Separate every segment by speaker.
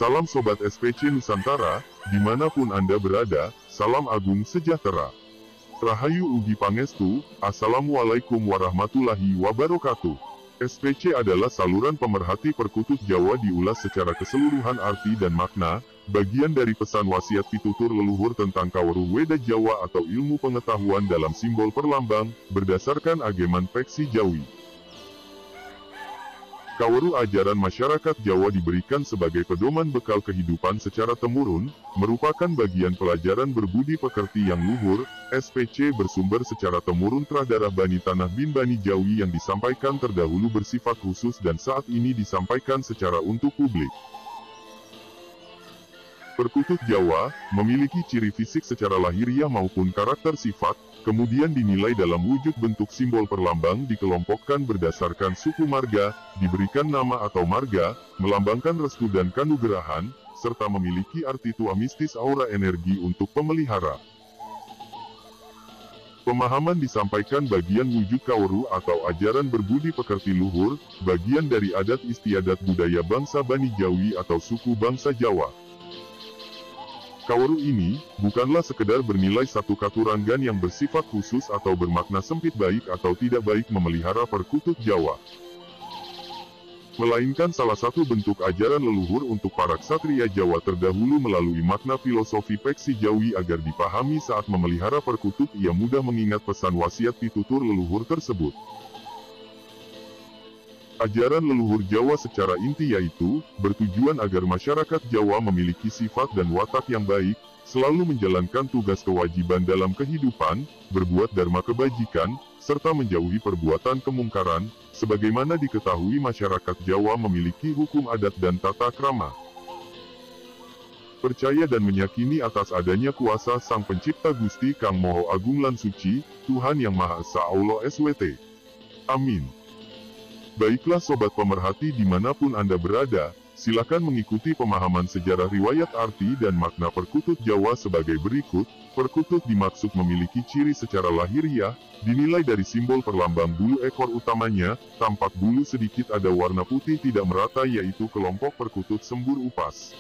Speaker 1: Salam Sobat SPC Nusantara, dimanapun Anda berada, salam agung sejahtera. Rahayu Ugi Pangestu, Assalamualaikum warahmatullahi wabarakatuh. SPC adalah saluran pemerhati perkutut Jawa diulas secara keseluruhan arti dan makna, bagian dari pesan wasiat pitutur leluhur tentang Kaweruh Weda Jawa atau ilmu pengetahuan dalam simbol perlambang, berdasarkan ageman peksi Jawi. Kaweruh ajaran masyarakat Jawa diberikan sebagai pedoman bekal kehidupan secara temurun, merupakan bagian pelajaran berbudi pekerti yang luhur. SPC bersumber secara temurun Tradarah Bani Tanah bin Bani Jawi yang disampaikan terdahulu bersifat khusus dan saat ini disampaikan secara untuk publik. Perkutut Jawa memiliki ciri fisik secara lahiriah maupun karakter sifat, kemudian dinilai dalam wujud bentuk simbol perlambang dikelompokkan berdasarkan suku marga, diberikan nama atau marga, melambangkan restu dan kanugerahan, serta memiliki arti tua mistis aura energi untuk pemelihara. Pemahaman disampaikan bagian wujud Kaweruh atau ajaran berbudi pekerti luhur, bagian dari adat istiadat budaya bangsa Bani Jawi atau suku bangsa Jawa. Kaweruh ini bukanlah sekedar bernilai satu katurangan yang bersifat khusus atau bermakna sempit baik atau tidak baik memelihara perkutut Jawa, melainkan salah satu bentuk ajaran leluhur untuk para ksatria Jawa terdahulu melalui makna filosofi peksi Jawi agar dipahami saat memelihara perkutut ia mudah mengingat pesan wasiat pitutur leluhur tersebut. Ajaran leluhur Jawa secara inti yaitu, bertujuan agar masyarakat Jawa memiliki sifat dan watak yang baik, selalu menjalankan tugas kewajiban dalam kehidupan, berbuat dharma kebajikan, serta menjauhi perbuatan kemungkaran, sebagaimana diketahui masyarakat Jawa memiliki hukum adat dan tata krama. Percaya dan meyakini atas adanya kuasa Sang Pencipta Gusti Kang Moho Agung lan Suci, Tuhan Yang Maha Esa Allah SWT. Amin. Baiklah Sobat Pemerhati dimanapun Anda berada, silakan mengikuti pemahaman sejarah riwayat arti dan makna perkutut Jawa sebagai berikut. Perkutut dimaksud memiliki ciri secara lahiriah, dinilai dari simbol perlambang bulu ekor utamanya, tampak bulu sedikit ada warna putih tidak merata yaitu kelompok perkutut sembur upas.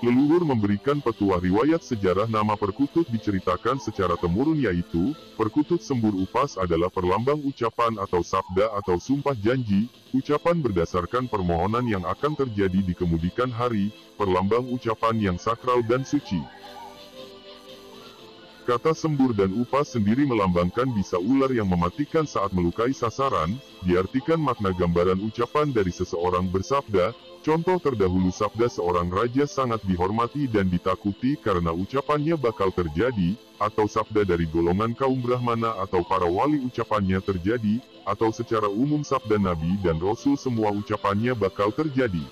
Speaker 1: Leluhur memberikan petuah riwayat sejarah nama perkutut diceritakan secara temurun yaitu, perkutut sembur upas adalah perlambang ucapan atau sabda atau sumpah janji, ucapan berdasarkan permohonan yang akan terjadi di kemudian hari, perlambang ucapan yang sakral dan suci. Kata sembur dan upas sendiri melambangkan bisa ular yang mematikan saat melukai sasaran, diartikan makna gambaran ucapan dari seseorang bersabda. Contoh terdahulu sabda seorang raja sangat dihormati dan ditakuti karena ucapannya bakal terjadi, atau sabda dari golongan kaum Brahmana atau para wali ucapannya terjadi, atau secara umum sabda Nabi dan Rasul semua ucapannya bakal terjadi.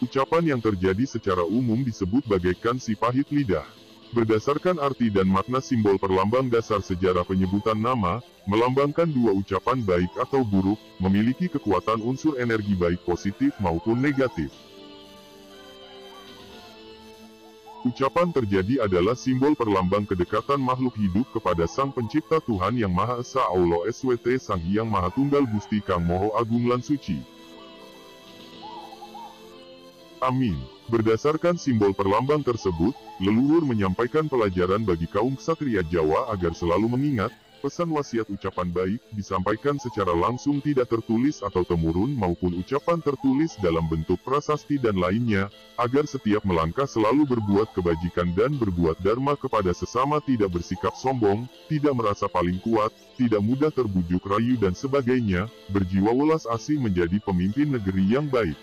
Speaker 1: Ucapan yang terjadi secara umum disebut bagaikan si pahit lidah. Berdasarkan arti dan makna simbol perlambang dasar sejarah penyebutan nama, melambangkan dua ucapan baik atau buruk, memiliki kekuatan unsur energi baik positif maupun negatif. Ucapan terjadi adalah simbol perlambang kedekatan makhluk hidup kepada Sang Pencipta Tuhan Yang Maha Esa Allah SWT Sang Hyang Maha Tunggal Gusti Kang Moho Agung lan Suci. Amin. Berdasarkan simbol perlambang tersebut, leluhur menyampaikan pelajaran bagi kaum ksatria Jawa agar selalu mengingat, pesan wasiat ucapan baik disampaikan secara langsung tidak tertulis atau temurun maupun ucapan tertulis dalam bentuk prasasti dan lainnya, agar setiap melangkah selalu berbuat kebajikan dan berbuat dharma kepada sesama tidak bersikap sombong, tidak merasa paling kuat, tidak mudah terbujuk rayu dan sebagainya, berjiwa welas asih menjadi pemimpin negeri yang baik.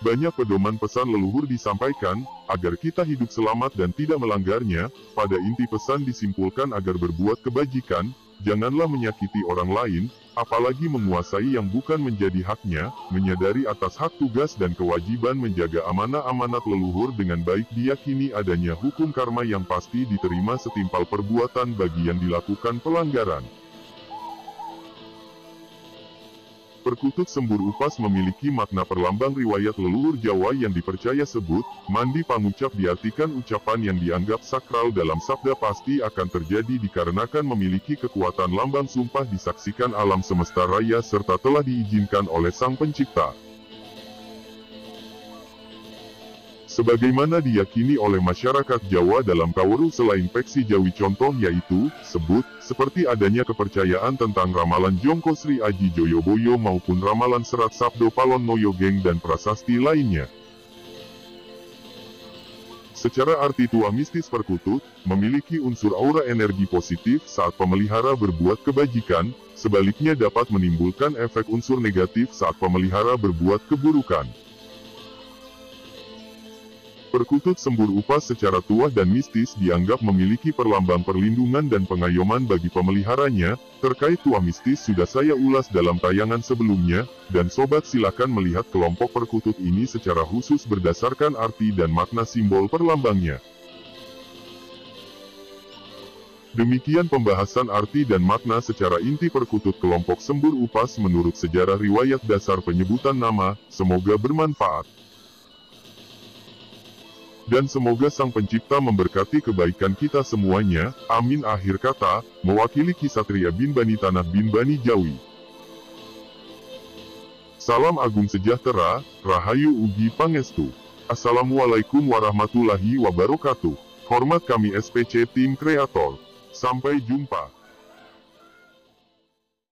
Speaker 1: Banyak pedoman pesan leluhur disampaikan, agar kita hidup selamat dan tidak melanggarnya. Pada inti pesan disimpulkan agar berbuat kebajikan, janganlah menyakiti orang lain, apalagi menguasai yang bukan menjadi haknya, menyadari atas hak tugas dan kewajiban menjaga amanah-amanat leluhur dengan baik diyakini adanya hukum karma yang pasti diterima setimpal perbuatan bagi yang dilakukan pelanggaran. Perkutut Sembur Upas memiliki makna perlambang riwayat leluhur Jawa yang dipercaya sebut, mandi pangucap diartikan ucapan yang dianggap sakral dalam sabda pasti akan terjadi dikarenakan memiliki kekuatan lambang sumpah disaksikan alam semesta raya serta telah diizinkan oleh Sang Pencipta. Sebagaimana diyakini oleh masyarakat Jawa dalam Kaweruh selain peksi Jawi contoh yaitu, sebut, seperti adanya kepercayaan tentang ramalan Jongko Sri Aji Joyoboyo maupun ramalan Serat Sabdo Palon Noyogeng dan prasasti lainnya. Secara arti tua mistis perkutut, memiliki unsur aura energi positif saat pemelihara berbuat kebajikan, sebaliknya dapat menimbulkan efek unsur negatif saat pemelihara berbuat keburukan. Perkutut Sembur Upas secara tua dan mistis dianggap memiliki perlambang perlindungan dan pengayoman bagi pemeliharanya. Terkait tua mistis sudah saya ulas dalam tayangan sebelumnya, dan sobat silakan melihat kelompok perkutut ini secara khusus berdasarkan arti dan makna simbol perlambangnya. Demikian pembahasan arti dan makna secara inti perkutut kelompok Sembur Upas menurut sejarah riwayat dasar penyebutan nama. Semoga bermanfaat. Dan semoga Sang Pencipta memberkati kebaikan kita semuanya, amin. Akhir kata, mewakili Kisatria bin Bani Tanah bin Bani Jawi. Salam agung sejahtera, Rahayu Ugi Pangestu. Assalamualaikum warahmatullahi wabarakatuh. Hormat kami SPC Tim Kreator. Sampai jumpa.